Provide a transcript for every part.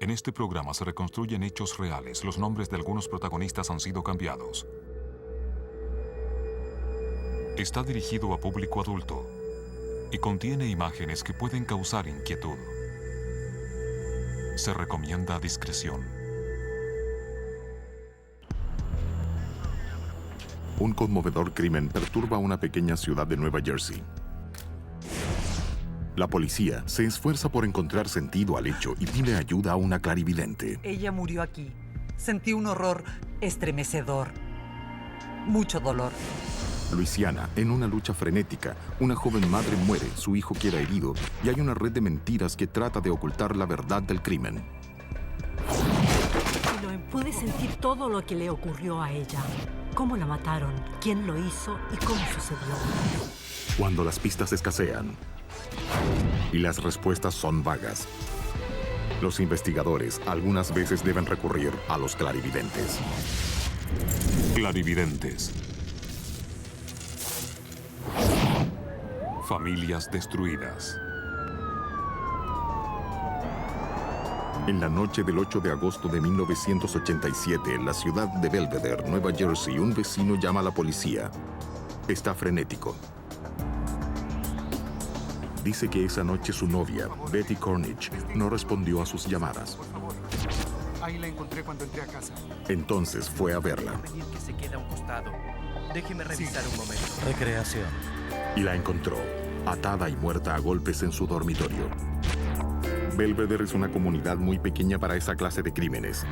En este programa se reconstruyen hechos reales. Los nombres de algunos protagonistas han sido cambiados. Está dirigido a público adulto y contiene imágenes que pueden causar inquietud. Se recomienda discreción. Un conmovedor crimen perturba una pequeña ciudad de Nueva Jersey. La policía se esfuerza por encontrar sentido al hecho y pide ayuda a una clarividente. Ella murió aquí. Sentí un horror estremecedor. Mucho dolor. Luisiana, en una lucha frenética, una joven madre muere, su hijo queda herido y hay una red de mentiras que trata de ocultar la verdad del crimen. Pude sentir todo lo que le ocurrió a ella. Cómo la mataron, quién lo hizo y cómo sucedió. Cuando las pistas escasean y las respuestas son vagas, los investigadores algunas veces deben recurrir a los clarividentes. Clarividentes. Familias destruidas. En la noche del 8 de agosto de 1987, en la ciudad de Belvedere, Nueva Jersey, un vecino llama a la policía. Está frenético. Dice que esa noche su novia, Betty Cornish, no respondió a sus llamadas. Ahí la encontré cuando entré a casa. Entonces fue a verla. Que se quede a un costado. Déjeme revisar un momento. Recreación. Y la encontró, atada y muerta a golpes en su dormitorio. Belvedere es una comunidad muy pequeña para esa clase de crímenes.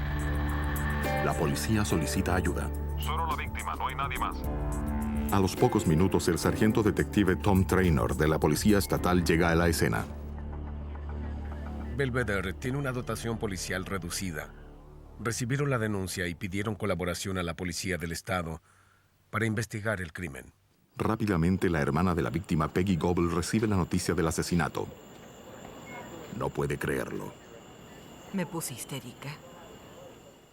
La policía solicita ayuda. Solo la víctima, no hay nadie más. A los pocos minutos, el sargento detective Tom Traynor de la Policía Estatal llega a la escena. Belvedere tiene una dotación policial reducida. Recibieron la denuncia y pidieron colaboración a la policía del estado para investigar el crimen. Rápidamente, la hermana de la víctima, Peggy Goble, recibe la noticia del asesinato. No puede creerlo. Me puse histérica.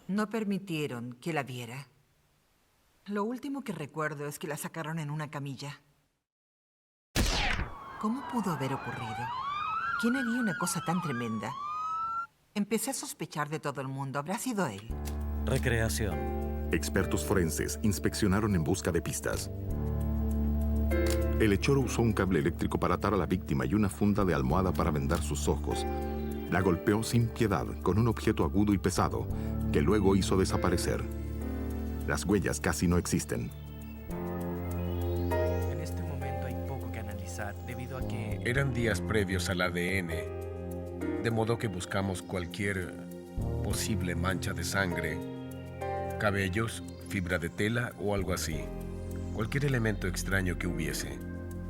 No permitieron que la viera. Lo último que recuerdo es que la sacaron en una camilla. ¿Cómo pudo haber ocurrido? ¿Quién haría una cosa tan tremenda? Empecé a sospechar de todo el mundo. ¿Habrá sido él? Recreación. Expertos forenses inspeccionaron en busca de pistas. El hechoro usó un cable eléctrico para atar a la víctima y una funda de almohada para vendar sus ojos. La golpeó sin piedad con un objeto agudo y pesado que luego hizo desaparecer. Las huellas casi no existen. En este momento hay poco que analizar debido a que... Eran días previos al ADN, de modo que buscamos cualquier posible mancha de sangre, cabellos, fibra de tela o algo así. Cualquier elemento extraño que hubiese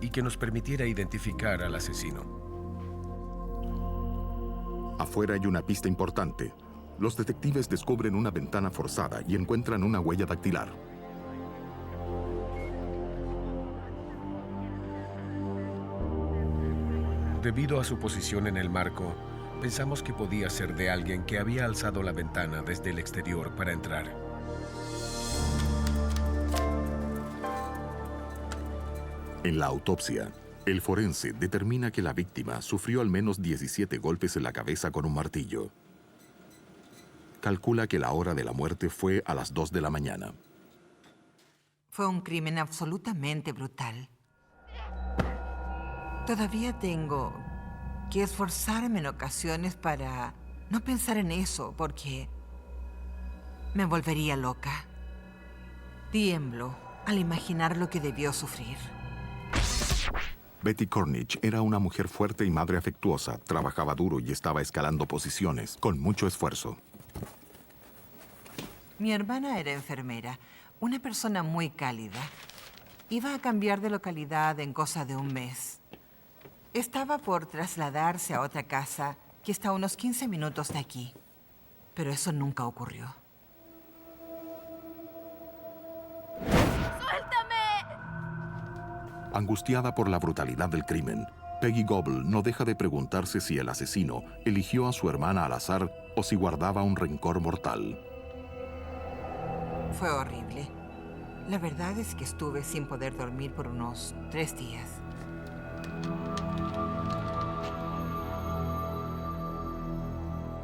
y que nos permitiera identificar al asesino. Afuera hay una pista importante. Los detectives descubren una ventana forzada y encuentran una huella dactilar. Debido a su posición en el marco, pensamos que podía ser de alguien que había alzado la ventana desde el exterior para entrar. En la autopsia, el forense determina que la víctima sufrió al menos 17 golpes en la cabeza con un martillo. Calcula que la hora de la muerte fue a las 2 de la mañana. Fue un crimen absolutamente brutal. Todavía tengo que esforzarme en ocasiones para no pensar en eso, porque me volvería loca. Tiemblo al imaginar lo que debió sufrir. Betty Cornish era una mujer fuerte y madre afectuosa, trabajaba duro y estaba escalando posiciones, con mucho esfuerzo. Mi hermana era enfermera, una persona muy cálida. Iba a cambiar de localidad en cosa de un mes. Estaba por trasladarse a otra casa que está a unos 15 minutos de aquí, pero eso nunca ocurrió. Angustiada por la brutalidad del crimen, Peggy Goble no deja de preguntarse si el asesino eligió a su hermana al azar o si guardaba un rencor mortal. Fue horrible. La verdad es que estuve sin poder dormir por unos 3 días.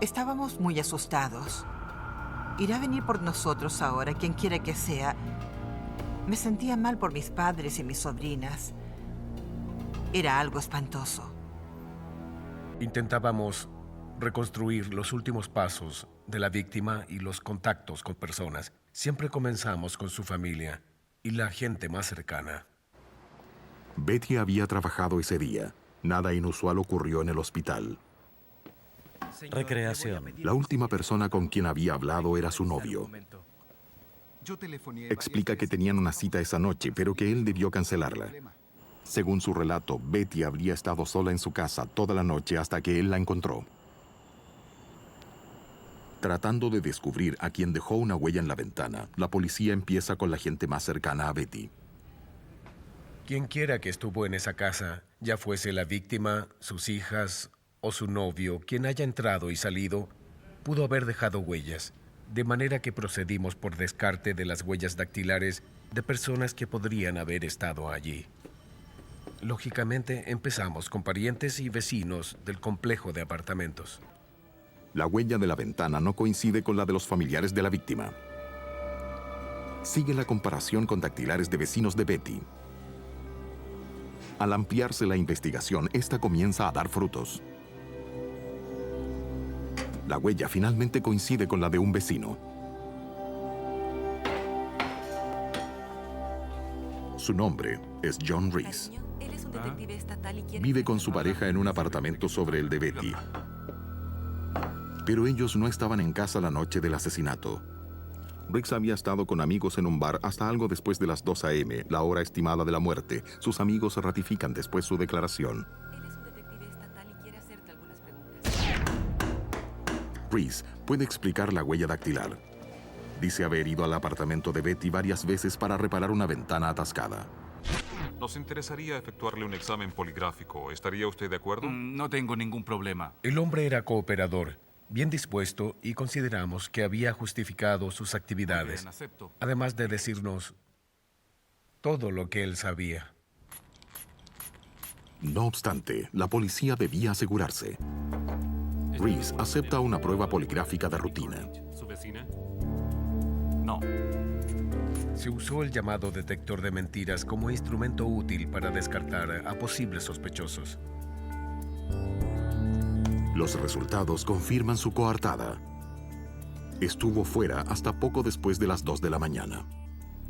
Estábamos muy asustados. Irá a venir por nosotros ahora, quien quiera que sea. Me sentía mal por mis padres y mis sobrinas. Era algo espantoso. Intentábamos reconstruir los últimos pasos de la víctima y los contactos con personas. Siempre comenzamos con su familia y la gente más cercana. Betty había trabajado ese día. Nada inusual ocurrió en el hospital. Recreación. La última persona con quien había hablado era su novio. Yo telefoneé Explica varias que veces. tenían una cita esa noche, pero que él debió cancelarla. Según su relato, Betty habría estado sola en su casa toda la noche hasta que él la encontró. Tratando de descubrir a quien dejó una huella en la ventana, la policía empieza con la gente más cercana a Betty. Quien quiera que estuvo en esa casa, ya fuese la víctima, sus hijas o su novio, quien haya entrado y salido, pudo haber dejado huellas, de manera que procedimos por descarte de las huellas dactilares de personas que podrían haber estado allí. Lógicamente, empezamos con parientes y vecinos del complejo de apartamentos. La huella de la ventana no coincide con la de los familiares de la víctima. Sigue la comparación con dactilares de vecinos de Betty. Al ampliarse la investigación, esta comienza a dar frutos. La huella finalmente coincide con la de un vecino. Su nombre es John Reese. Vive con su pareja en un apartamento sobre el de Betty. Pero ellos no estaban en casa la noche del asesinato. Reese había estado con amigos en un bar hasta algo después de las 2 a.m., la hora estimada de la muerte. Sus amigos ratifican después su declaración. Reese puede explicar la huella dactilar. Dice haber ido al apartamento de Betty varias veces para reparar una ventana atascada. Nos interesaría efectuarle un examen poligráfico. ¿Estaría usted de acuerdo? No tengo ningún problema. El hombre era cooperador, bien dispuesto y consideramos que había justificado sus actividades, Bien, acepto. además de decirnos todo lo que él sabía. No obstante, la policía debía asegurarse. Reese acepta una prueba poligráfica de rutina. ¿Su vecina? No. Se usó el llamado detector de mentiras como instrumento útil para descartar a posibles sospechosos. Los resultados confirman su coartada. Estuvo fuera hasta poco después de las 2 de la mañana.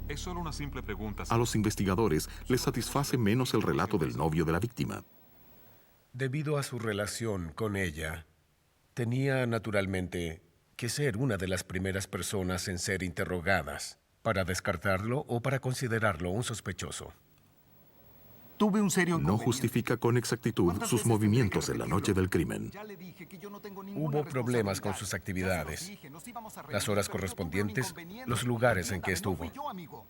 Es solo una simple pregunta. A los investigadores les satisface menos el relato del novio de la víctima. Debido a su relación con ella, tenía naturalmente que ser una de las primeras personas en ser interrogadas para descartarlo o para considerarlo un sospechoso. Tuve un serio No inconveniente. justifica con exactitud ¿Cuántas sus veces movimientos tendré en que la noche del repetirlo? crimen. Ya le dije que yo no tengo ninguna Hubo problemas con responsabilidad. sus Ya se actividades, los dije, nos íbamos a reunir, las horas pero esto fue un correspondientes, inconveniente. los lugares en que No fui estuvo. yo, amigo.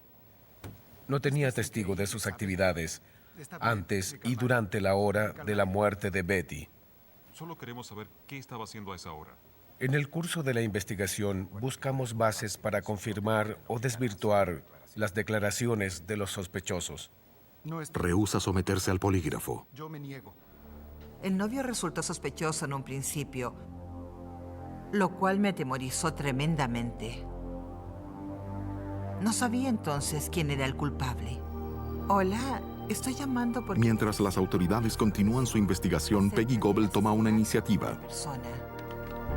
No tenía testigo de sus actividades antes y durante la hora de la muerte de Betty. Solo queremos saber qué estaba haciendo a esa hora. En el curso de la investigación buscamos bases para confirmar o desvirtuar las declaraciones de los sospechosos. No es... Rehúsa someterse al polígrafo. Yo me niego. El novio resultó sospechoso en un principio, lo cual me atemorizó tremendamente. No sabía entonces quién era el culpable. Hola, estoy llamando porque... Mientras las autoridades continúan su investigación, Peggy Goble toma una iniciativa.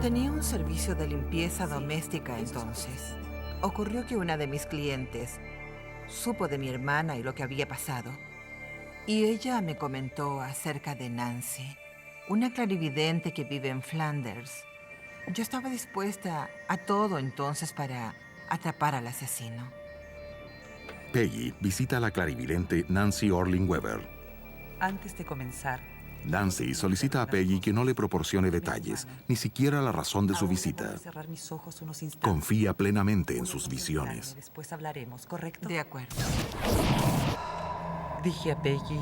Tenía un servicio de limpieza doméstica entonces. Ocurrió que una de mis clientes supo de mi hermana y lo que había pasado. Y ella me comentó acerca de Nancy, una clarividente que vive en Flanders. Yo estaba dispuesta a todo entonces para atrapar al asesino. Peggy visita a la clarividente Nancy Orling Weber. Antes de comenzar, Nancy solicita a Peggy que no le proporcione detalles, ni siquiera la razón de su ahora visita. voy a cerrar mis ojos unos instantes. Confía plenamente en Voy a sus concentrarme, visiones. Después hablaremos, ¿correcto? De acuerdo. Dije a Peggy,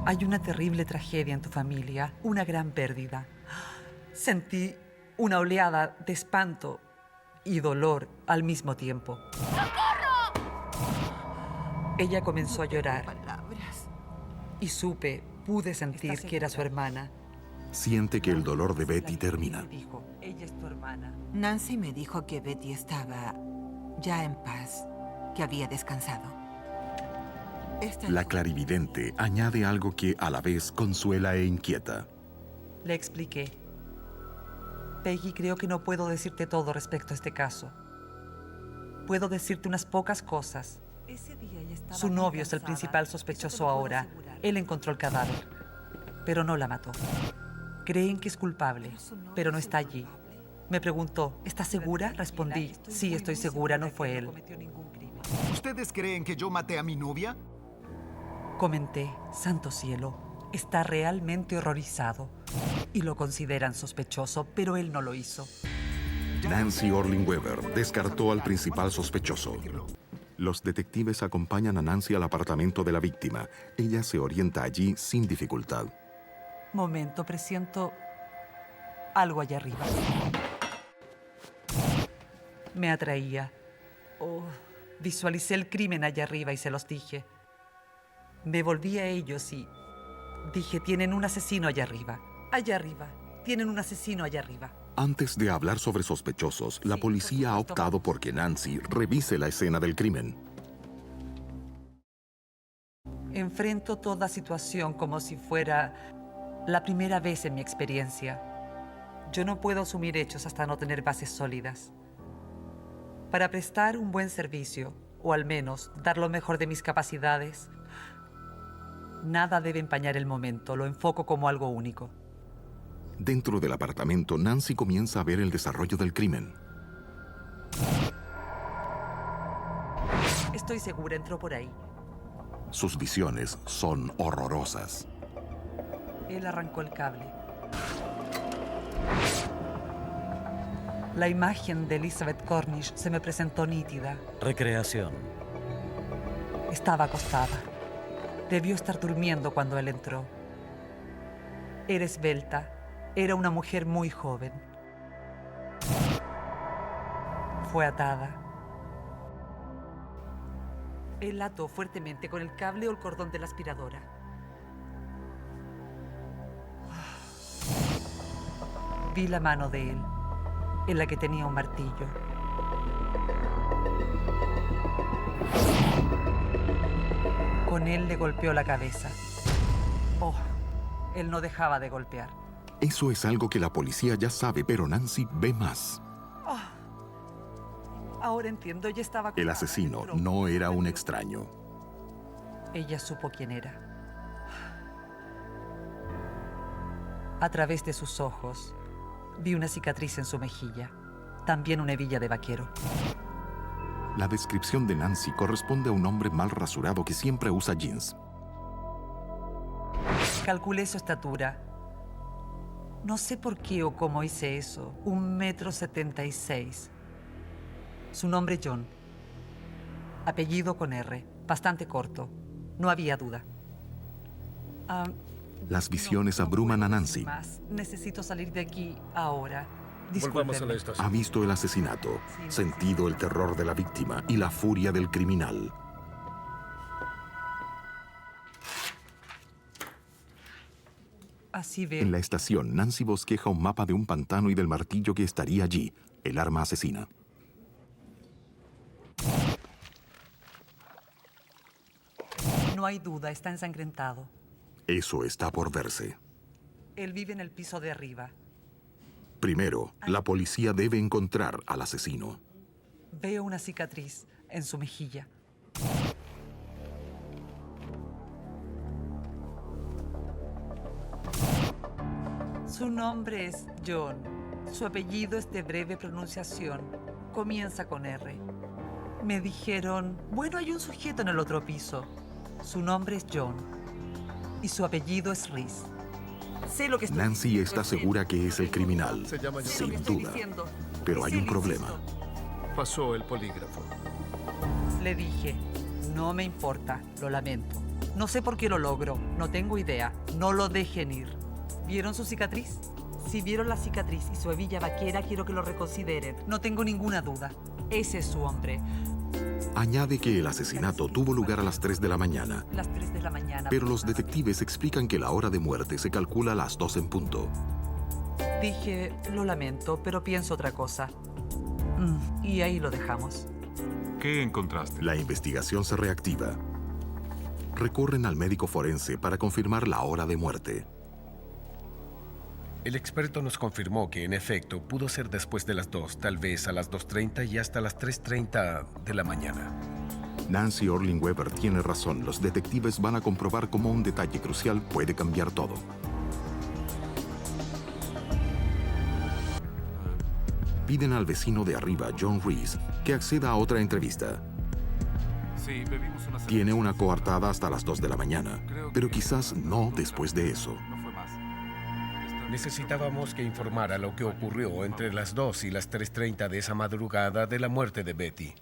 hay una terrible tragedia en tu familia, una gran pérdida. Sentí una oleada de espanto y dolor al mismo tiempo. ¡Socorro! Ella comenzó a llorar Palabras. y pude sentir que era su hermana. Siente que el dolor de Betty termina. Dijo, ella Ella es tu hermana. Nancy me dijo que Betty estaba ya en paz, que había descansado. La clarividente añade algo que a la vez consuela e inquieta. Le expliqué. Peggy, creo que no puedo decirte todo respecto a este caso. Puedo decirte unas pocas cosas. Su novio es el principal sospechoso ahora. Él encontró el cadáver, pero no la mató. Creen que es culpable, pero no está allí. Me preguntó, ¿estás segura? Respondí, sí, estoy segura, no fue él. ¿Ustedes creen que yo maté a mi novia? Comenté, santo cielo, está realmente horrorizado. Y lo consideran sospechoso, pero él no lo hizo. Nancy Orling Weber descartó al principal sospechoso. Los detectives acompañan a Nancy al apartamento de la víctima. Ella se orienta allí sin dificultad. Momento, presiento algo allá arriba. Me atraía. Oh, visualicé el crimen allá arriba y se los dije. Me volví a ellos y dije, tienen un asesino allá arriba. Allá arriba. Tienen un asesino allá arriba. Antes de hablar sobre sospechosos, la policía ha optado por que Nancy revise la escena del crimen. Enfrento toda situación como si fuera la primera vez en mi experiencia. Yo no puedo asumir hechos hasta no tener bases sólidas. Para prestar un buen servicio, o al menos dar lo mejor de mis capacidades, nada debe empañar el momento, lo enfoco como algo único. Dentro del apartamento, Nancy comienza a ver el desarrollo del crimen. Estoy segura, entró por ahí. Sus visiones son horrorosas. Él arrancó el cable. La imagen de Elizabeth Cornish se me presentó nítida. Recreación. Estaba acostada. Debió estar durmiendo cuando él entró. Era esbelta. Era una mujer muy joven. Fue atada. Él la ató fuertemente con el cable o el cordón de la aspiradora. Vi la mano de él, en la que tenía un martillo. Con él le golpeó la cabeza. Oh, él no dejaba de golpear. Eso es algo que la policía ya sabe, pero Nancy ve más. Oh, ahora entiendo, ella estaba acostada. El asesino no era un extraño. Ella supo quién era. A través de sus ojos, vi una cicatriz en su mejilla. También una hebilla de vaquero. La descripción de Nancy corresponde a un hombre mal rasurado que siempre usa jeans. Calculé su estatura. No sé por qué o cómo hice eso. 1,76 m. Su nombre John. Apellido con R. Bastante corto. No había duda. Las visiones abruman a Nancy. Necesito salir de aquí ahora. Volvamos a la estación. Ha visto el asesinato, sentido el terror de la víctima y la furia del criminal. Así veo. En la estación, Nancy bosqueja un mapa de un pantano y del martillo que estaría allí, el arma asesina. No hay duda, está ensangrentado. Eso está por verse. Él vive en el piso de arriba. Primero, la policía debe encontrar al asesino. Veo una cicatriz en su mejilla. Su nombre es John. Su apellido es de breve pronunciación. Comienza con R. Me dijeron, bueno, hay un sujeto en el otro piso. Su nombre es John. Y su apellido es Reese. Sé lo que estoy Nancy diciendo, está segura que es el criminal, Se llama Sé lo que sin estoy duda. diciendo. Pero hay un problema. Pasó el polígrafo. Le dije, no me importa, lo lamento. No sé por qué lo logro, no tengo idea. No lo dejen ir. ¿Vieron su cicatriz? Si vieron la cicatriz y su hebilla vaquera, quiero que lo reconsideren. No tengo ninguna duda. Ese es su hombre. Añade que el asesinato tuvo lugar a las 3 de la mañana, Las 3 de la mañana. pero los detectives explican que la hora de muerte se calcula a las 2 en punto. Dije, lo lamento, pero pienso otra cosa. Y ahí lo dejamos. ¿Qué encontraste? La investigación se reactiva. Recurren al médico forense para confirmar la hora de muerte. El experto nos confirmó que, en efecto, pudo ser después de las 2, tal vez a las 2:30 y hasta las 3:30 de la mañana. Nancy Orling Weber tiene razón. Los detectives van a comprobar cómo un detalle crucial puede cambiar todo. Piden al vecino de arriba, John Reese, que acceda a otra entrevista. Sí, bebimos una cerveza. Tiene una coartada hasta las 2 de la mañana, pero quizás no después de eso. No fue más. Necesitábamos que informara lo que ocurrió entre las 2 y las 3:30 de esa madrugada de la muerte de Betty.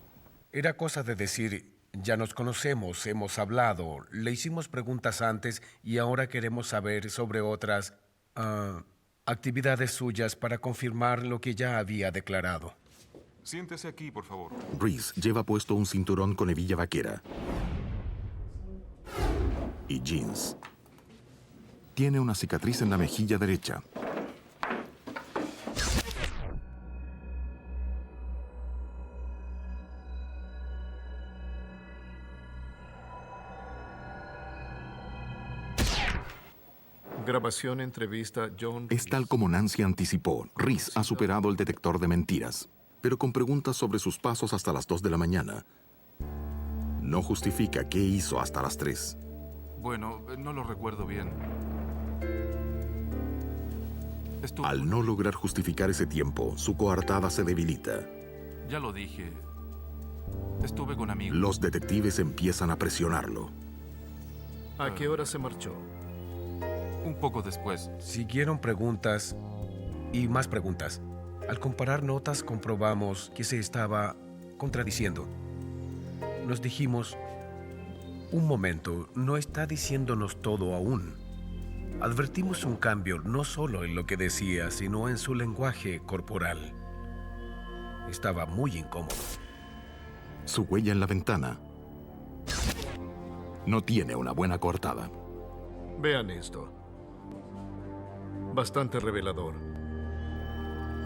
Era cosa de decir, ya nos conocemos, hemos hablado, le hicimos preguntas antes y ahora queremos saber sobre otras actividades suyas para confirmar lo que ya había declarado. Siéntese aquí, por favor. Reese lleva puesto un cinturón con hebilla vaquera y jeans. Tiene una cicatriz en la mejilla derecha. Grabación, entrevista, John. Es tal como Nancy anticipó. Reese ha superado el detector de mentiras, pero con preguntas sobre sus pasos hasta las 2 de la mañana. No justifica qué hizo hasta las 3. Bueno, no lo recuerdo bien. Al no lograr justificar ese tiempo, su coartada se debilita. Ya lo dije. Estuve con amigos. Los detectives empiezan a presionarlo. ¿A qué hora se marchó? Un poco después. Siguieron preguntas y más preguntas. Al comparar notas comprobamos que se estaba contradiciendo. Nos dijimos, un momento, no está diciéndonos todo aún. Advertimos un cambio no solo en lo que decía, sino en su lenguaje corporal. Estaba muy incómodo. Su huella en la ventana no tiene una buena coartada. Vean esto. Bastante revelador.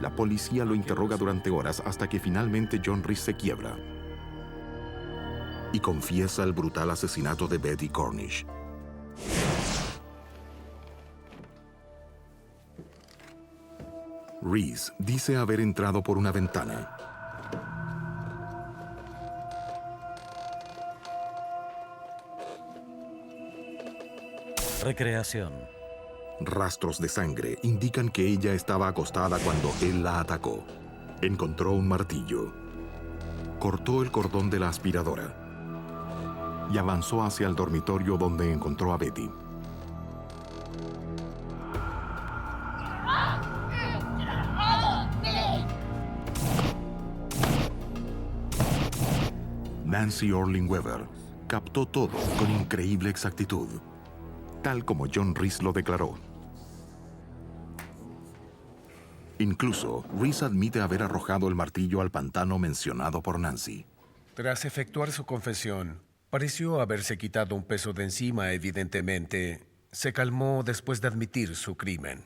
La policía lo interroga durante horas hasta que finalmente John Reese se quiebra y confiesa el brutal asesinato de Betty Cornish. Reese dice haber entrado por una ventana. Recreación. Rastros de sangre indican que ella estaba acostada cuando él la atacó. Encontró un martillo. Cortó el cordón de la aspiradora y avanzó hacia el dormitorio donde encontró a Betty. Nancy Orling Weber captó todo con increíble exactitud, tal como John Reese lo declaró. Incluso, Reese admite haber arrojado el martillo al pantano mencionado por Nancy. Tras efectuar su confesión, pareció haberse quitado un peso de encima, evidentemente. Se calmó después de admitir su crimen.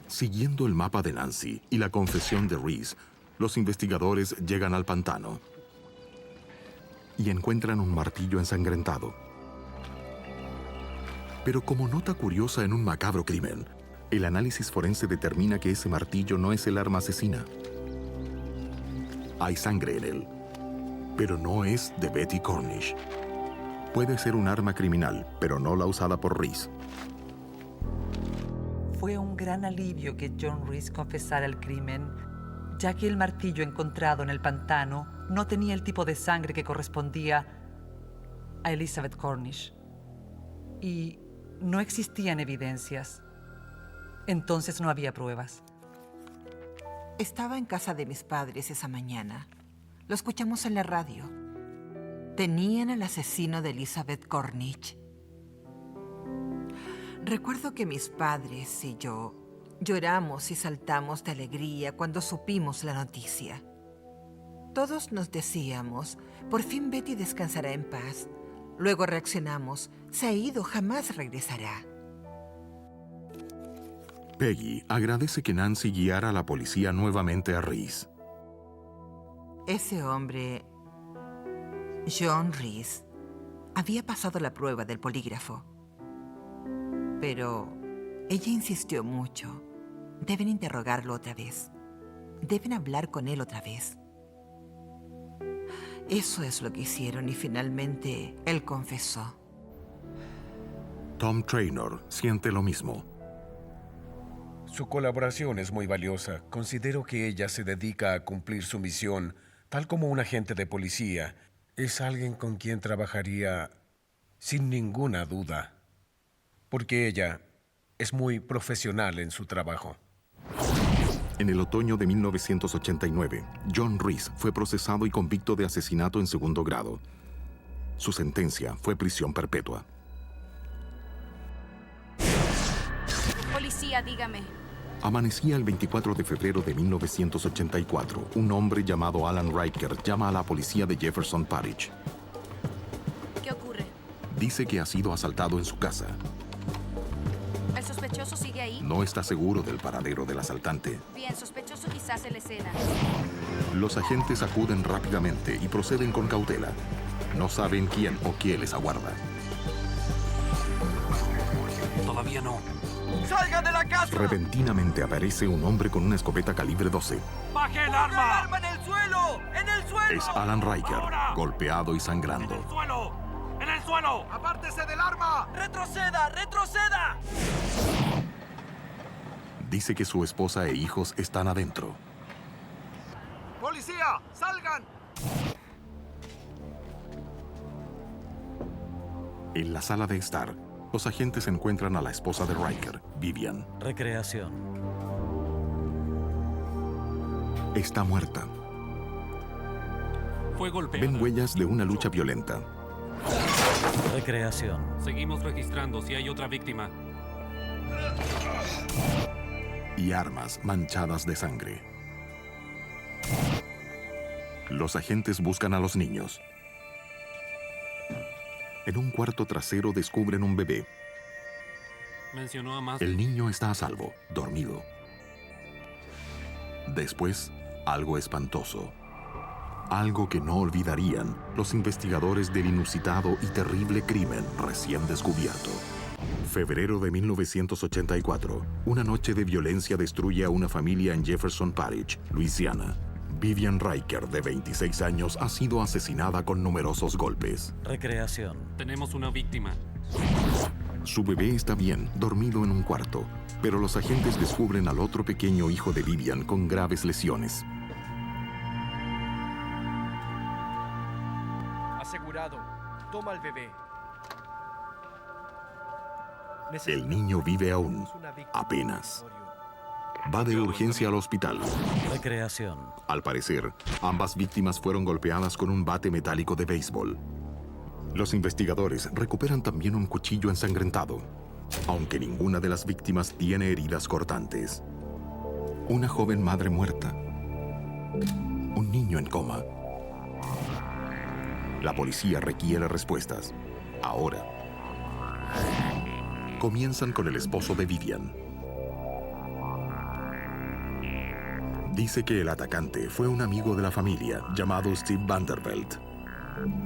Siguiendo el mapa de Nancy y la confesión de Reese, los investigadores llegan al pantano y encuentran un martillo ensangrentado. Pero como nota curiosa en un macabro crimen, el análisis forense determina que ese martillo no es el arma asesina. Hay sangre en él, pero no es de Betty Cornish. Puede ser un arma criminal, pero no la usada por Reese. Fue un gran alivio que John Reese confesara el crimen, ya que el martillo encontrado en el pantano no tenía el tipo de sangre que correspondía a Elizabeth Cornish. Y no existían evidencias. Entonces no había pruebas. Estaba en casa de mis padres esa mañana. Lo escuchamos en la radio. Tenían al asesino de Elizabeth Cornish. Recuerdo que mis padres y yo lloramos y saltamos de alegría cuando supimos la noticia. Todos nos decíamos, por fin Betty descansará en paz. Luego reaccionamos, se ha ido, jamás regresará. Peggy agradece que Nancy guiara a la policía nuevamente a Reese. Ese hombre, John Reese, había pasado la prueba del polígrafo. Pero ella insistió mucho. Deben interrogarlo otra vez. Deben hablar con él otra vez. Eso es lo que hicieron y finalmente él confesó. Tom Trainor siente lo mismo. Su colaboración es muy valiosa. Considero que ella se dedica a cumplir su misión, tal como un agente de policía. Es alguien con quien trabajaría sin ninguna duda, porque ella es muy profesional en su trabajo. En el otoño de 1989, John Reese fue procesado y convicto de asesinato en segundo grado. Su sentencia fue prisión perpetua. Policía, dígame. Amanecía el 24 de febrero de 1984. Un hombre llamado Alan Riker llama a la policía de Jefferson Parish. ¿Qué ocurre? Dice que ha sido asaltado en su casa. ¿El sospechoso sigue ahí? No está seguro del paradero del asaltante. Bien, sospechoso quizás en la escena. Los agentes acuden rápidamente y proceden con cautela. No saben quién o qué les aguarda. Todavía no. ¡Salgan de la casa! Repentinamente aparece un hombre con una escopeta calibre 12. ¡Baje el arma! ¡El arma en el suelo! ¡En el suelo! Es Alan Riker, ¡Ahora! golpeado y sangrando. ¡En el suelo! ¡En el suelo! ¡Apártese del arma! ¡Retroceda! ¡Retroceda! Dice que su esposa e hijos están adentro. ¡Policía! ¡Salgan! En la sala de estar, los agentes encuentran a la esposa de Riker, Vivian. Recreación. Está muerta. Fue golpeada. Ven huellas de una lucha violenta. Recreación. Seguimos registrando si hay otra víctima. Y armas manchadas de sangre. Los agentes buscan a los niños. En un cuarto trasero descubren un bebé. Mencionó a más. El niño está a salvo, dormido. Después, algo espantoso. Algo que no olvidarían los investigadores del inusitado y terrible crimen recién descubierto. Febrero de 1984. Una noche de violencia destruye a una familia en Jefferson Parish, Luisiana. Vivian Riker, de 26 años, ha sido asesinada con numerosos golpes. Recreación. Tenemos una víctima. Su bebé está bien, dormido en un cuarto, pero los agentes descubren al otro pequeño hijo de Vivian con graves lesiones. Asegurado. Toma al bebé. El niño vive aún, apenas. Va de urgencia al hospital. Recreación. Al parecer, ambas víctimas fueron golpeadas con un bate metálico de béisbol. Los investigadores recuperan también un cuchillo ensangrentado, aunque ninguna de las víctimas tiene heridas cortantes. Una joven madre muerta. Un niño en coma. La policía requiere respuestas. Ahora. Comienzan con el esposo de Vivian. Dice que el atacante fue un amigo de la familia llamado Steve Vanderbilt.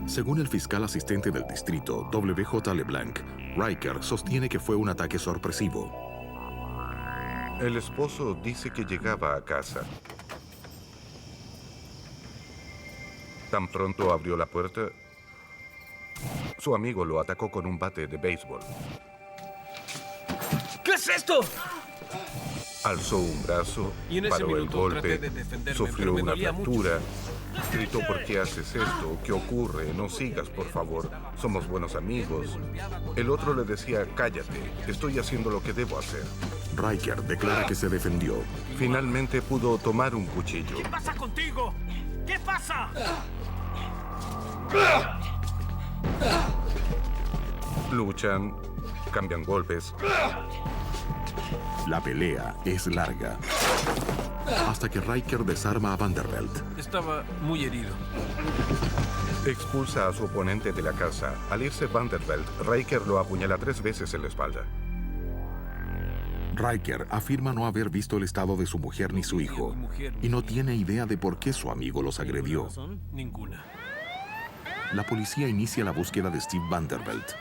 Según el fiscal asistente del distrito, W.J. LeBlanc, Riker sostiene que fue un ataque sorpresivo. El esposo dice que llegaba a casa. Tan pronto abrió la puerta, su amigo lo atacó con un bate de béisbol. ¿Qué es esto? Alzó un brazo, Y en ese paró el minuto traté golpe, de defenderme, sufrió pero me una dolía mucho. fractura, gritó: ¿por qué haces esto? ¿Qué ocurre? No sigas, por favor. Somos buenos amigos. El otro le decía: cállate, estoy haciendo lo que debo hacer. Riker declara que se defendió. Finalmente pudo tomar un cuchillo. ¿Qué pasa contigo? ¿Qué pasa? Luchan, cambian golpes. La pelea es larga. Hasta que Riker desarma a Vanderbilt. Estaba muy herido. Expulsa a su oponente de la casa. Al irse Vanderbilt, Riker lo apuñala 3 veces en la espalda. Riker afirma no haber visto el estado de su mujer ni su hijo y no tiene idea de por qué su amigo los agredió. Ninguna. La policía inicia la búsqueda de Steve Vanderbilt.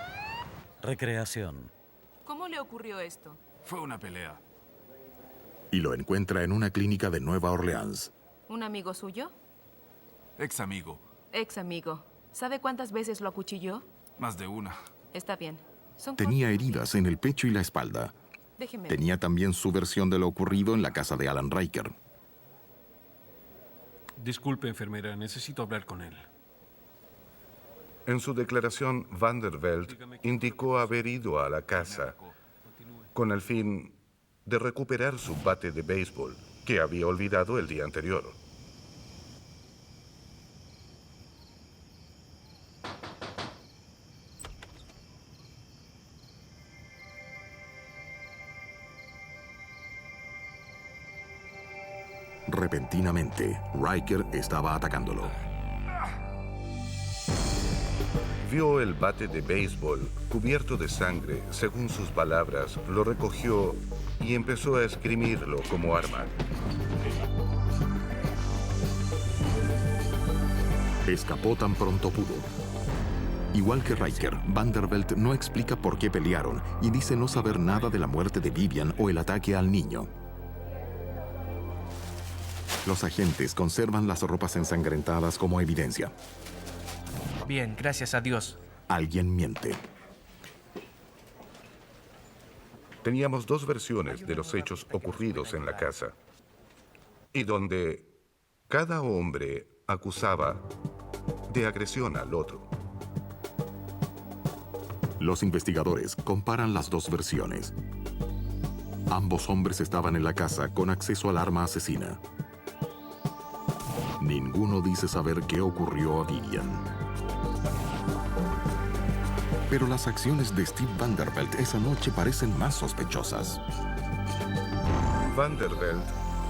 Recreación. ¿Cómo le ocurrió esto? Fue una pelea. Y lo encuentra en una clínica de Nueva Orleans. ¿Un amigo suyo? Ex amigo. Ex amigo. ¿Sabe cuántas veces lo acuchilló? Más de una. Está bien. Son Tenía heridas en el pecho y la espalda. Déjeme. Tenía también su versión de lo ocurrido en la casa de Alan Riker. Disculpe, enfermera. Necesito hablar con él. En su declaración, Vanderbilt indicó haber ido a la casa con el fin de recuperar su bate de béisbol que había olvidado el día anterior. Repentinamente, Riker estaba atacándolo. Vio el bate de béisbol cubierto de sangre, según sus palabras, lo recogió y empezó a esgrimirlo como arma. Escapó tan pronto pudo. Igual que Riker, Vanderbilt no explica por qué pelearon y dice no saber nada de la muerte de Vivian o el ataque al niño. Los agentes conservan las ropas ensangrentadas como evidencia. Bien, gracias a Dios. Alguien miente. Teníamos dos versiones de los hechos ocurridos en la casa, y donde cada hombre acusaba de agresión al otro. Los investigadores comparan las dos versiones. Ambos hombres estaban en la casa con acceso al arma asesina. Ninguno dice saber qué ocurrió a Vivian. Pero las acciones de Steve Vanderbilt esa noche parecen más sospechosas. Vanderbilt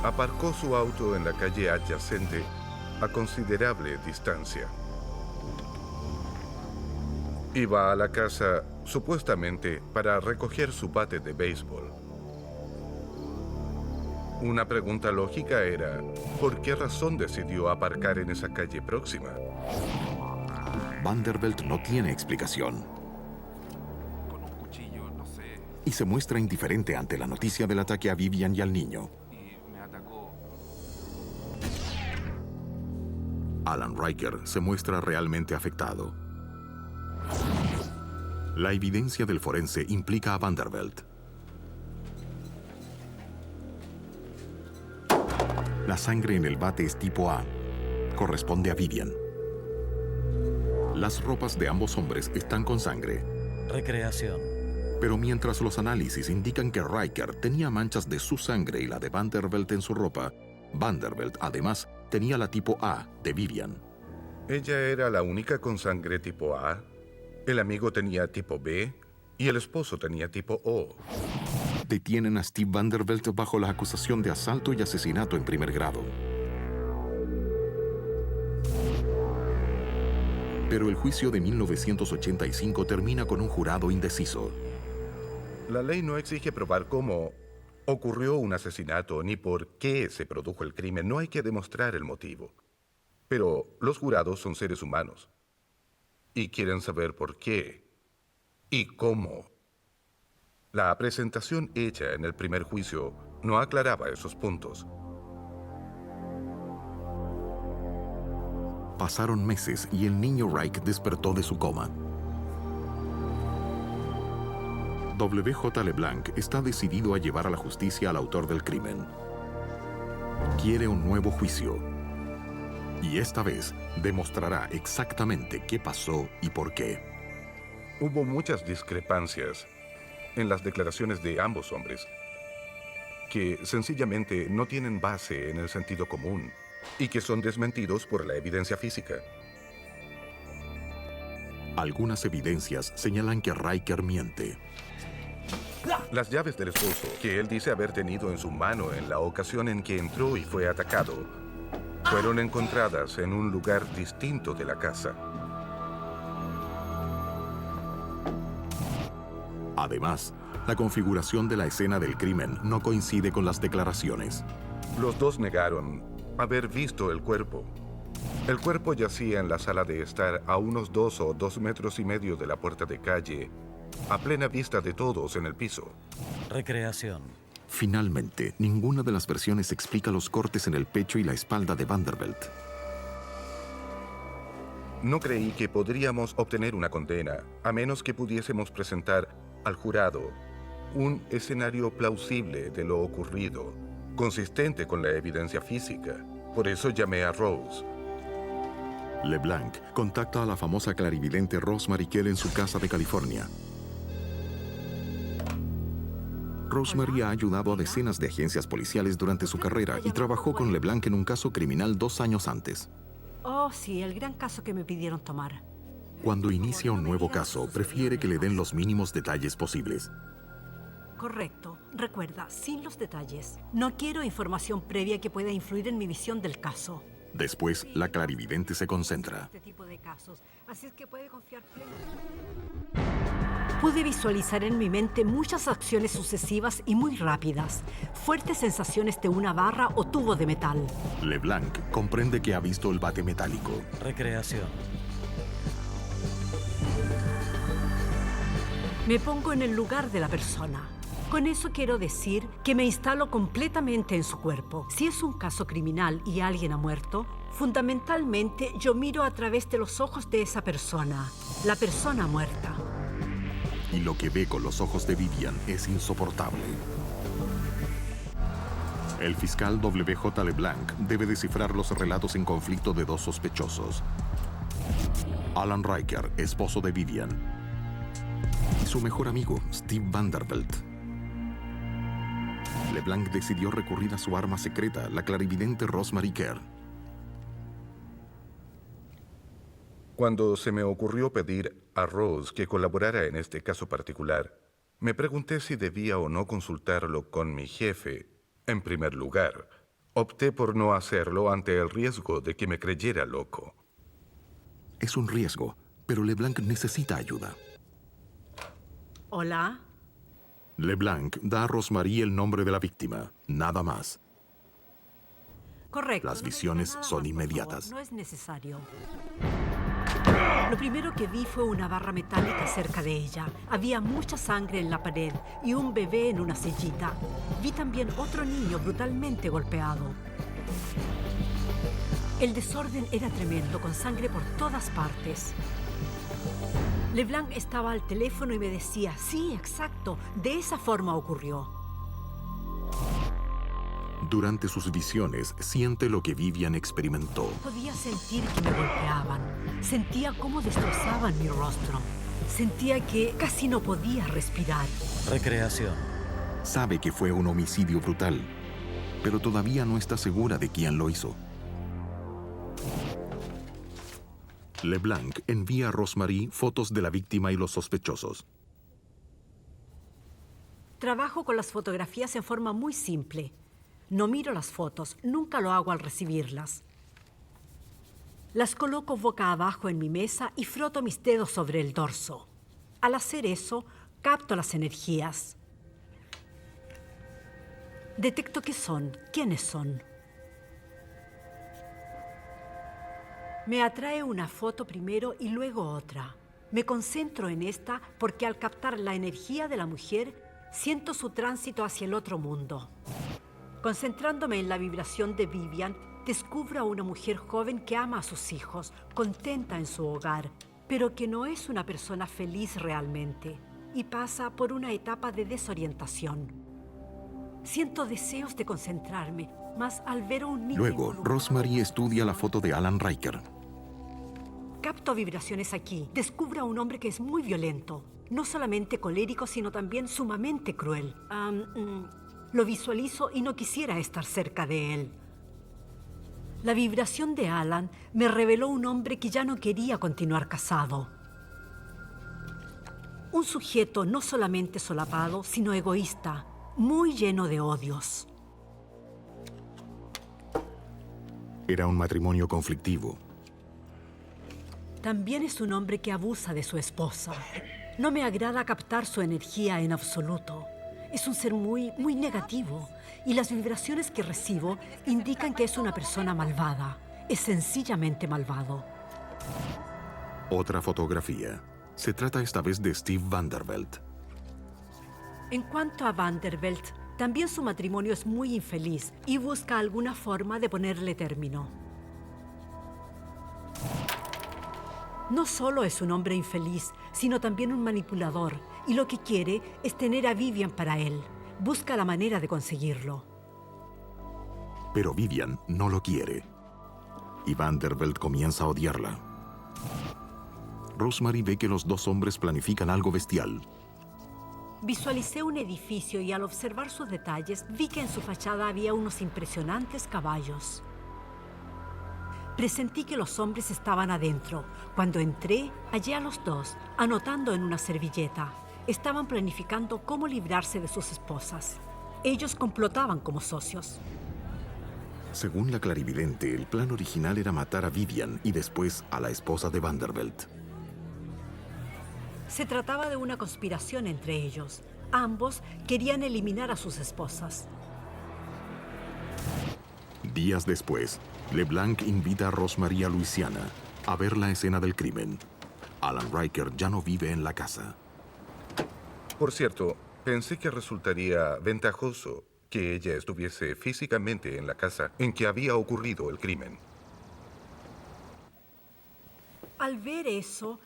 aparcó su auto en la calle adyacente a considerable distancia. Iba a la casa supuestamente para recoger su bate de béisbol. Una pregunta lógica era, ¿por qué razón decidió aparcar en esa calle próxima? Vanderbilt no tiene explicación. Con un cuchillo, no sé. Y se muestra indiferente ante la noticia del ataque a Vivian y al niño. Y me atacó. Alan Riker se muestra realmente afectado. La evidencia del forense implica a Vanderbilt. La sangre en el bate es tipo A. Corresponde a Vivian. Las ropas de ambos hombres están con sangre. Recreación. Pero mientras los análisis indican que Riker tenía manchas de su sangre y la de Vanderbilt en su ropa, Vanderbilt además tenía la tipo A de Vivian. Ella era la única con sangre tipo A, el amigo tenía tipo B y el esposo tenía tipo O. Detienen a Steve Vanderbilt bajo la acusación de asalto y asesinato en primer grado. Pero el juicio de 1985 termina con un jurado indeciso. La ley no exige probar cómo ocurrió un asesinato ni por qué se produjo el crimen. No hay que demostrar el motivo. Pero los jurados son seres humanos y quieren saber por qué y cómo. La presentación hecha en el primer juicio no aclaraba esos puntos. Pasaron meses y el niño Reich despertó de su coma. W.J. LeBlanc está decidido a llevar a la justicia al autor del crimen. Quiere un nuevo juicio. Y esta vez demostrará exactamente qué pasó y por qué. Hubo muchas discrepancias en las declaraciones de ambos hombres, que sencillamente no tienen base en el sentido común y que son desmentidos por la evidencia física. Algunas evidencias señalan que Riker miente. Las llaves del esposo, que él dice haber tenido en su mano en la ocasión en que entró y fue atacado, fueron encontradas en un lugar distinto de la casa. Además, La configuración de la escena del crimen no coincide con las declaraciones. Los dos negaron haber visto el cuerpo. El cuerpo yacía en la sala de estar a unos 2 o 2,5 metros de la puerta de calle, a plena vista de todos en el piso. Recreación. Finalmente, ninguna de las versiones explica los cortes en el pecho y la espalda de Vanderbilt. No creí que podríamos obtener una condena, a menos que pudiésemos presentar al jurado un escenario plausible de lo ocurrido, consistente con la evidencia física. Por eso llamé a Rose. LeBlanc contacta a la famosa clarividente Rosemary Kell en su casa de California. Rosemary ha ayudado a decenas de agencias policiales durante su carrera y trabajó con LeBlanc en un caso criminal 2 años antes. Oh, sí, el gran caso que me pidieron tomar. Cuando inicia un nuevo caso, prefiere que le den los mínimos detalles posibles. Correcto. Recuerda, sin los detalles. No quiero información previa que pueda influir en mi visión del caso. Después, la clarividente se concentra. Este tipo de casos, así es que puede confiar plenamente. Pude visualizar en mi mente muchas acciones sucesivas y muy rápidas, fuertes sensaciones de una barra o tubo de metal. LeBlanc comprende que ha visto el bate metálico. Recreación. Me pongo en el lugar de la persona. Con eso quiero decir que me instalo completamente en su cuerpo. Si es un caso criminal y alguien ha muerto, fundamentalmente yo miro a través de los ojos de esa persona, la persona muerta. Y lo que ve con los ojos de Vivian es insoportable. El fiscal W.J. LeBlanc debe descifrar los relatos en conflicto de 2 sospechosos. Alan Riker, esposo de Vivian, y su mejor amigo, Steve Vanderbilt. LeBlanc decidió recurrir a su arma secreta, la clarividente Rosemary Kell. Cuando se me ocurrió pedir a Rose que colaborara en este caso particular, me pregunté si debía o no consultarlo con mi jefe. En primer lugar, opté por no hacerlo ante el riesgo de que me creyera loco. Es un riesgo, pero LeBlanc necesita ayuda. Hola. LeBlanc da a Rosemary el nombre de la víctima, nada más. Correcto. Las visiones son inmediatas. No es necesario. Lo primero que vi fue una barra metálica cerca de ella. Había mucha sangre en la pared y un bebé en una sillita. Vi también otro niño brutalmente golpeado. El desorden era tremendo, con sangre por todas partes. LeBlanc estaba al teléfono y me decía, sí, exacto, de esa forma ocurrió. Durante sus visiones, siente lo que Vivian experimentó. Podía sentir que me golpeaban. Sentía cómo destrozaban mi rostro. Sentía que casi no podía respirar. Recreación. Sabe que fue un homicidio brutal, pero todavía no está segura de quién lo hizo. LeBlanc envía a Rosemary fotos de la víctima y los sospechosos. Trabajo con las fotografías en forma muy simple. No miro las fotos, nunca lo hago al recibirlas. Las coloco boca abajo en mi mesa y froto mis dedos sobre el dorso. Al hacer eso, capto las energías. Detecto qué son, quiénes son. Me atrae una foto primero y luego otra. Me concentro en esta porque al captar la energía de la mujer, siento su tránsito hacia el otro mundo. Concentrándome en la vibración de Vivian, descubro a una mujer joven que ama a sus hijos, contenta en su hogar, pero que no es una persona feliz realmente y pasa por una etapa de desorientación. Siento deseos de concentrarme, mas al ver a un niño... Luego, Rosemary estudia la foto de Alan Riker. Capto vibraciones aquí. Descubro a un hombre que es muy violento. No solamente colérico, sino también sumamente cruel. Lo visualizo y no quisiera estar cerca de él. La vibración de Alan me reveló un hombre que ya no quería continuar casado. Un sujeto no solamente solapado, sino egoísta, muy lleno de odios. Era un matrimonio conflictivo. También es un hombre que abusa de su esposa. No me agrada captar su energía en absoluto. Es un ser muy negativo. Y las vibraciones que recibo indican que es una persona malvada. Es sencillamente malvado. Otra fotografía. Se trata esta vez de Steve Vanderbilt. En cuanto a Vanderbilt, también su matrimonio es muy infeliz y busca alguna forma de ponerle término. No solo es un hombre infeliz, sino también un manipulador, y lo que quiere es tener a Vivian para él. Busca la manera de conseguirlo. Pero Vivian no lo quiere. Y Vanderbilt comienza a odiarla. Rosemary ve que los dos hombres planifican algo bestial. Visualicé un edificio y al observar sus detalles vi que en su fachada había unos impresionantes caballos. Presentí que los hombres estaban adentro. Cuando entré, hallé a los dos, anotando en una servilleta. Estaban planificando cómo librarse de sus esposas. Ellos complotaban como socios. Según la clarividente, el plan original era matar a Vivian y después a la esposa de Vanderbilt. Se trataba de una conspiración entre ellos. Ambos querían eliminar a sus esposas. Días después, LeBlanc invita a Rosemary a Luisiana a ver la escena del crimen. Alan Riker ya no vive en la casa. Por cierto, pensé que resultaría ventajoso que ella estuviese físicamente en la casa en que había ocurrido el crimen. Al ver eso,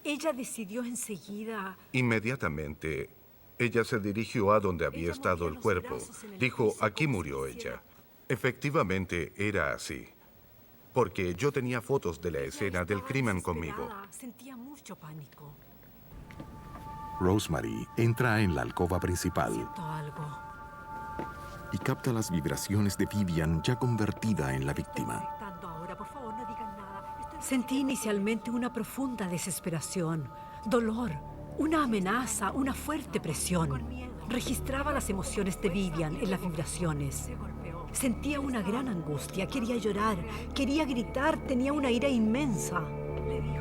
ella decidió enseguida... Inmediatamente, ella se dirigió a donde había estado el cuerpo. Dijo, aquí murió ella. Efectivamente, era así. Porque yo tenía fotos de la escena del crimen conmigo. Sentía mucho pánico. Rosemary entra en la alcoba principal Siento algo. y capta las vibraciones de Vivian ya convertida en la víctima. Ahora, por favor, no digan nada. Sentí inicialmente una profunda desesperación, dolor, una amenaza, una fuerte presión. Registraba las emociones de Vivian en las vibraciones. Sentía una gran angustia, quería llorar, quería gritar, tenía una ira inmensa.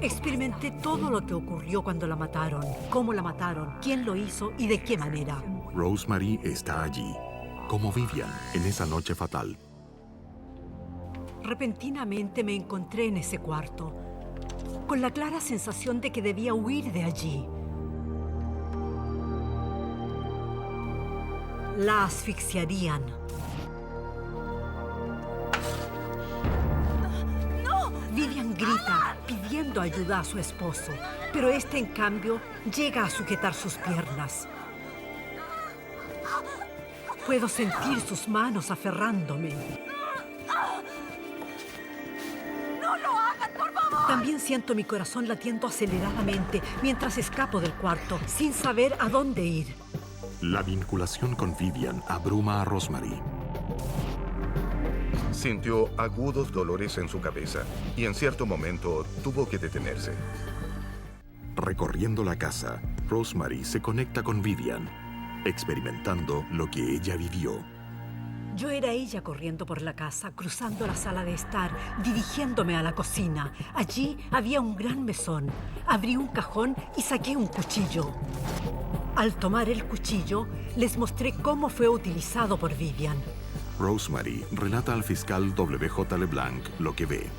Experimenté todo lo que ocurrió cuando la mataron, cómo la mataron, quién lo hizo y de qué manera. Rosemary está allí, como Vivian en esa noche fatal. Repentinamente me encontré en ese cuarto, con la clara sensación de que debía huir de allí. La asfixiarían. Vivian grita, pidiendo ayuda a su esposo, pero este, en cambio, llega a sujetar sus piernas. Puedo sentir sus manos aferrándome. ¡No lo hagan, por favor! También siento mi corazón latiendo aceleradamente mientras escapo del cuarto, sin saber a dónde ir. La vinculación con Vivian abruma a Rosemary. Sintió agudos dolores en su cabeza y en cierto momento tuvo que detenerse. Recorriendo la casa, Rosemary se conecta con Vivian, experimentando lo que ella vivió. Yo era ella corriendo por la casa, cruzando la sala de estar, dirigiéndome a la cocina. Allí había un gran mesón. Abrí un cajón y saqué un cuchillo. Al tomar el cuchillo, les mostré cómo fue utilizado por Vivian. Rosemary relata al fiscal W.J. LeBlanc lo que ve.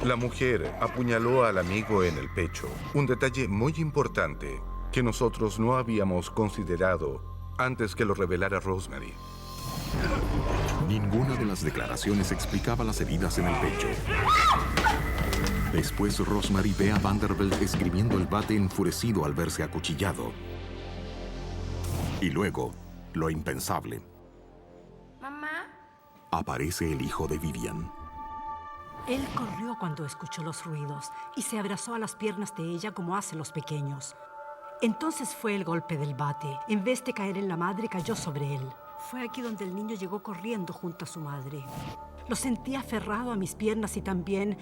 La mujer apuñaló al amigo en el pecho, un detalle muy importante que nosotros no habíamos considerado antes que lo revelara Rosemary. Ninguna de las declaraciones explicaba las heridas en el pecho. Después, Rosemary ve a Vanderbilt esgrimiendo el bate enfurecido al verse acuchillado. Y luego, lo impensable. Mamá. Aparece el hijo de Vivian. Él corrió cuando escuchó los ruidos y se abrazó a las piernas de ella como hacen los pequeños. Entonces fue el golpe del bate. En vez de caer en la madre, cayó sobre él. Fue aquí donde el niño llegó corriendo junto a su madre. Lo sentí aferrado a mis piernas y también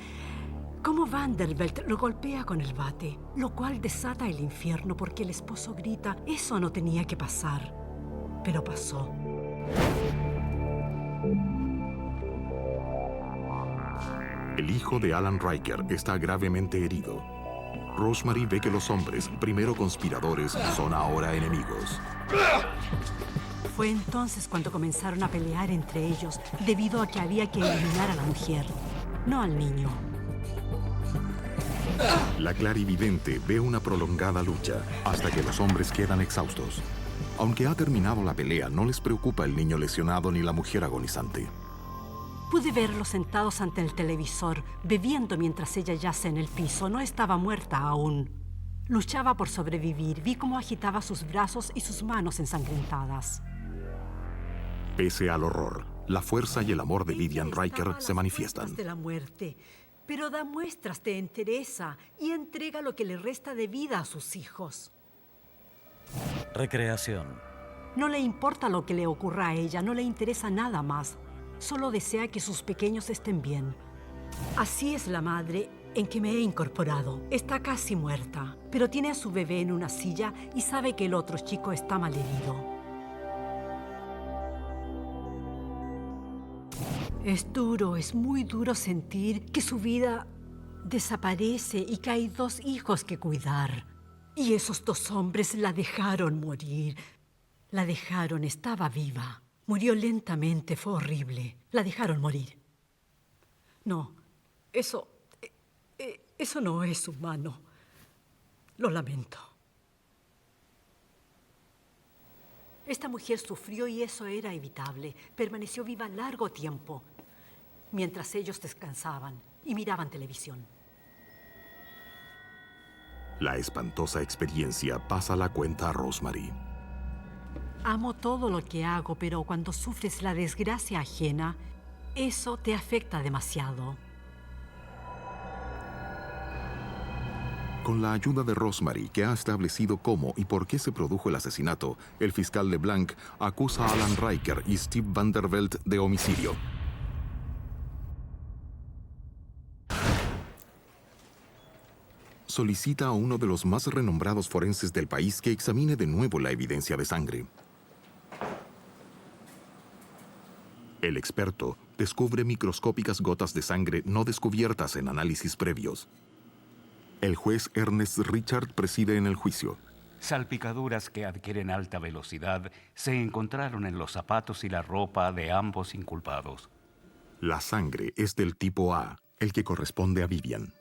cómo Vanderbilt lo golpea con el bate, lo cual desata el infierno porque el esposo grita, eso no tenía que pasar. Pero pasó. El hijo de Alan Riker está gravemente herido. Rosemary ve que los hombres, primero conspiradores, son ahora enemigos. Fue entonces cuando comenzaron a pelear entre ellos, debido a que había que eliminar a la mujer, no al niño. La clarividente ve una prolongada lucha hasta que los hombres quedan exhaustos. Aunque ha terminado la pelea, no les preocupa el niño lesionado ni la mujer agonizante. Pude verlos sentados ante el televisor, bebiendo mientras ella yace en el piso. No estaba muerta aún. Luchaba por sobrevivir. Vi cómo agitaba sus brazos y sus manos ensangrentadas. Pese al horror, la fuerza y el amor de Vivian Riker se manifiestan. De la muerte, pero da muestras de entereza y entrega lo que le resta de vida a sus hijos. Recreación. No le importa lo que le ocurra a ella, no le interesa nada más. Solo desea que sus pequeños estén bien. Así es la madre en que me he incorporado. Está casi muerta, pero tiene a su bebé en una silla y sabe que el otro chico está malherido. Es duro, es muy duro sentir que su vida desaparece y que hay 2 hijos que cuidar. Y esos 2 hombres la dejaron morir. La dejaron, estaba viva. Murió lentamente, fue horrible. La dejaron morir. No, eso no es humano. Lo lamento. Esta mujer sufrió y eso era evitable. Permaneció viva largo tiempo, mientras ellos descansaban y miraban televisión. La espantosa experiencia pasa la cuenta a Rosemary. Amo todo lo que hago, pero cuando sufres la desgracia ajena, eso te afecta demasiado. Con la ayuda de Rosemary, que ha establecido cómo y por qué se produjo el asesinato, el fiscal LeBlanc acusa a Alan Riker y Steve Vanderbilt de homicidio. Solicita a uno de los más renombrados forenses del país que examine de nuevo la evidencia de sangre. El experto descubre microscópicas gotas de sangre no descubiertas en análisis previos. El juez Ernest Richard preside en el juicio. Salpicaduras que adquieren alta velocidad se encontraron en los zapatos y la ropa de ambos inculpados. La sangre es del tipo A, el que corresponde a Vivian.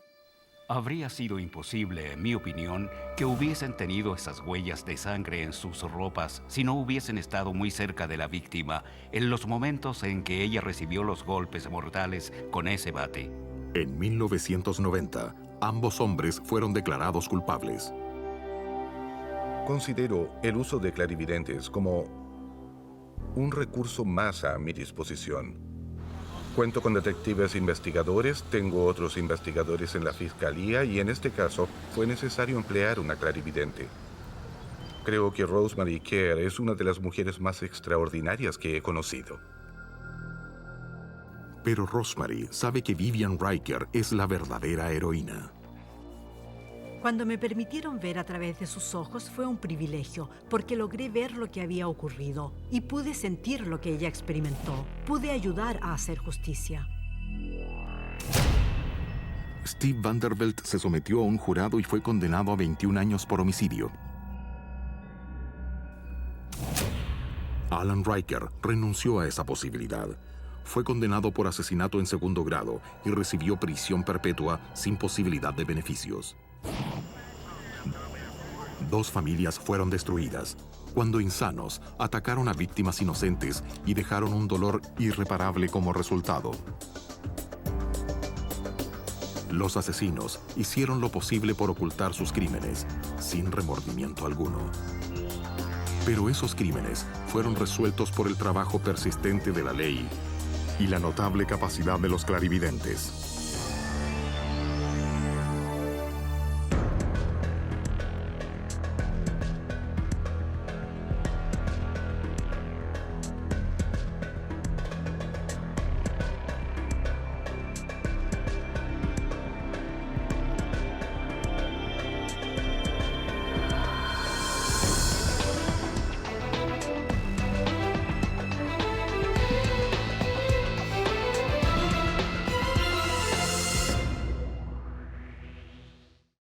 Habría sido imposible, en mi opinión, que hubiesen tenido esas huellas de sangre en sus ropas si no hubiesen estado muy cerca de la víctima en los momentos en que ella recibió los golpes mortales con ese bate. En 1990, ambos hombres fueron declarados culpables. Considero el uso de clarividentes como un recurso más a mi disposición. Cuento con detectives investigadores, tengo otros investigadores en la fiscalía y en este caso fue necesario emplear una clarividente. Creo que Rosemary Kerr es una de las mujeres más extraordinarias que he conocido. Pero Rosemary sabe que Vivian Riker es la verdadera heroína. Cuando me permitieron ver a través de sus ojos fue un privilegio, porque logré ver lo que había ocurrido y pude sentir lo que ella experimentó. Pude ayudar a hacer justicia. Steve Vanderbilt se sometió a un jurado y fue condenado a 21 años por homicidio. Alan Riker renunció a esa posibilidad. Fue condenado por asesinato en segundo grado y recibió prisión perpetua sin posibilidad de beneficios. 2 familias fueron destruidas cuando insanos atacaron a víctimas inocentes y dejaron un dolor irreparable como resultado. Los asesinos hicieron lo posible por ocultar sus crímenes, sin remordimiento alguno. Pero esos crímenes fueron resueltos por el trabajo persistente de la ley y la notable capacidad de los clarividentes.